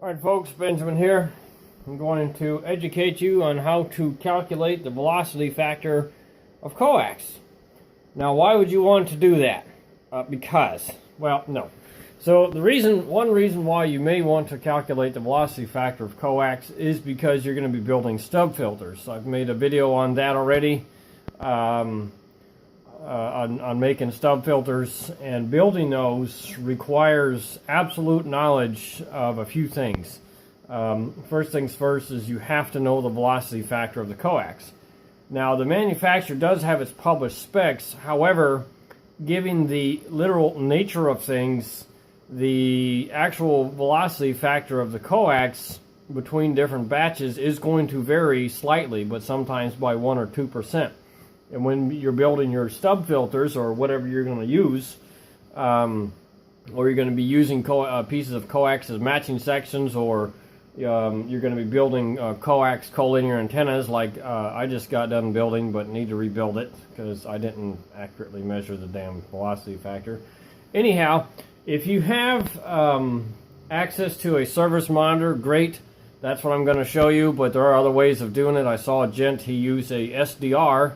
Alright folks, Benjamin here. I'm going to educate you on how to calculate the velocity factor of coax. Now why would you want to do that? So one reason why you may want to calculate the velocity factor of coax is because you're going to be building stub filters. I've made a video on that already. On making stub filters, and building those requires absolute knowledge of a few things. First things first is you have to know the velocity factor of the coax. Now the manufacturer does have its published specs, however, given the literal nature of things, the actual velocity factor of the coax between different batches is going to vary slightly, but sometimes by 1 or 2%. And when you're building your stub filters or whatever you're going to use, or you're going to be using pieces of coax as matching sections, or you're going to be building coax collinear antennas like I just got done building but need to rebuild it because I didn't accurately measure the damn velocity factor. Anyhow, if you have access to a service monitor, great. That's what I'm going to show you, but there are other ways of doing it. I saw a gent, he used a SDR.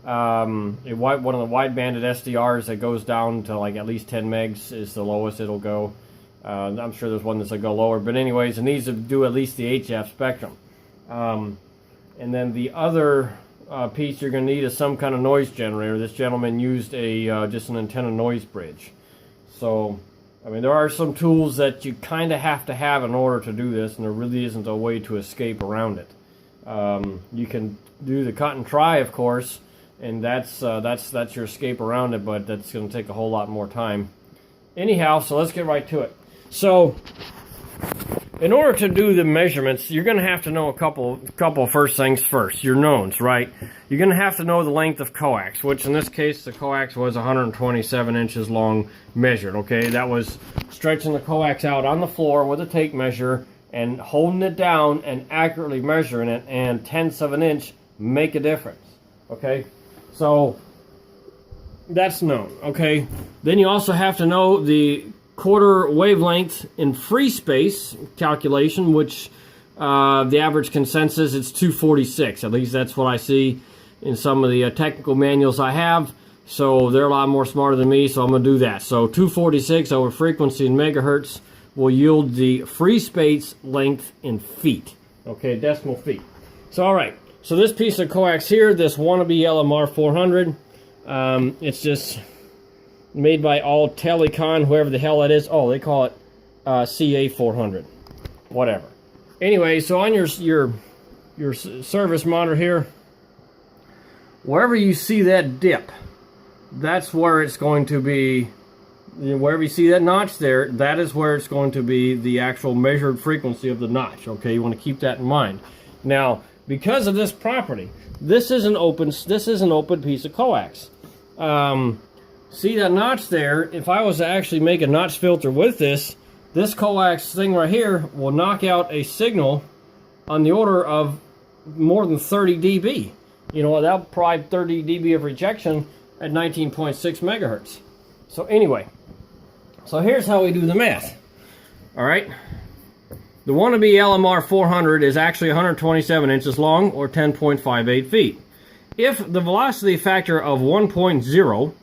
One of the wide-banded SDRs that goes down to like at least 10 megs is the lowest it'll go. I'm sure there's one that's going to go lower, but anyways, it needs to do at least the HF spectrum. And then the other piece you're going to need is some kind of noise generator. This gentleman used just an antenna noise bridge. So, I mean, there are some tools that you kind of have to have in order to do this, and there really isn't a way to escape around it. You can do the cut and try, of course, and that's your escape around it, but that's going to take a whole lot more time. Anyhow, so let's get right to it. So, in order to do the measurements, you're going to have to know a couple first things first. Your knowns, right? You're going to have to know the length of coax, which in this case, the coax was 127 inches long measured, okay? That was stretching the coax out on the floor with a tape measure and holding it down and accurately measuring it, and tenths of an inch make a difference, okay? So that's known, okay? Then you also have to know the quarter wavelength in free space calculation, which the average consensus is 246. At least that's what I see in some of the technical manuals I have. So they're a lot more smarter than me, so I'm going to do that. So 246 over frequency in megahertz will yield the free space length in feet. Okay, decimal feet. So all right. So this piece of coax here, this wannabe LMR 400, it's just made by all Telecon, whoever the hell that is. Oh, they call it CA 400, whatever. Anyway, so on your service monitor here, wherever you see that dip, that's where it's going to be. Wherever you see that notch there, that is where it's going to be the actual measured frequency of the notch. Okay, you want to keep that in mind. Now, because of this property, this is an open piece of coax. See that notch there? If I was to actually make a notch filter with this coax thing right here will knock out a signal on the order of more than 30 dB. You know, that'll provide 30 dB of rejection at 19.6 megahertz. So anyway, so here's how we do the math. All right. The wannabe LMR 400 is actually 127 inches long, or 10.58 feet. If the velocity factor of 1.0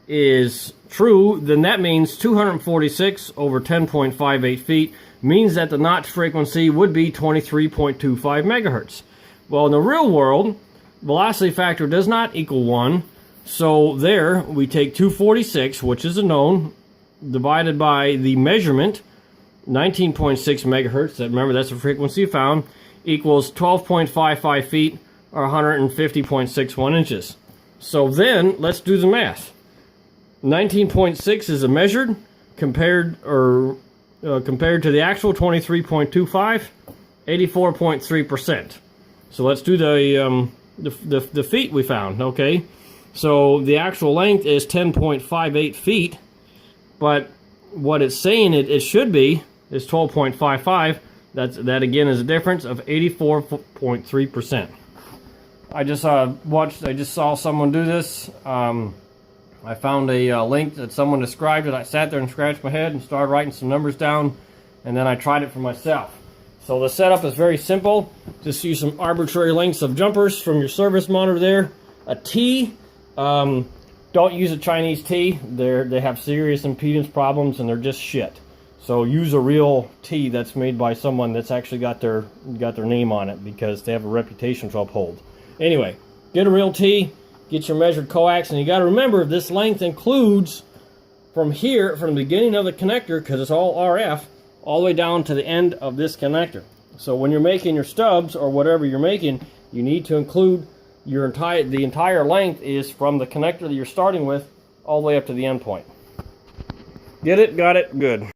is true, then that means 246 over 10.58 feet means that the notch frequency would be 23.25 megahertz. Well, in the real world, velocity factor does not equal 1, so there we take 246, which is a known, divided by the measurement, 19.6 megahertz, remember that's the frequency found, equals 12.55 feet, or 150.61 inches. So then, let's do the math. 19.6 is a measured, compared to the actual 23.25, 84.3%. So let's do the feet we found, okay? So the actual length is 10.58 feet, but what it's saying it should be is 12.55. That again is a difference of 84.3%. I just saw someone do this. I found a link that someone described it. I sat there and scratched my head and started writing some numbers down, and then I tried it for myself. So the setup is very simple. Just use some arbitrary lengths of jumpers from your service monitor there. A T. Don't use a Chinese T. They have serious impedance problems and they're just shit. So use a real T that's made by someone that's actually got their name on it, because they have a reputation to uphold. Anyway, get a real T, get your measured coax, and you got to remember this length includes from here, from the beginning of the connector, because it's all RF, all the way down to the end of this connector. So when you're making your stubs or whatever you're making, you need to include the entire length is from the connector that you're starting with all the way up to the end point. Get it? Got it? Good.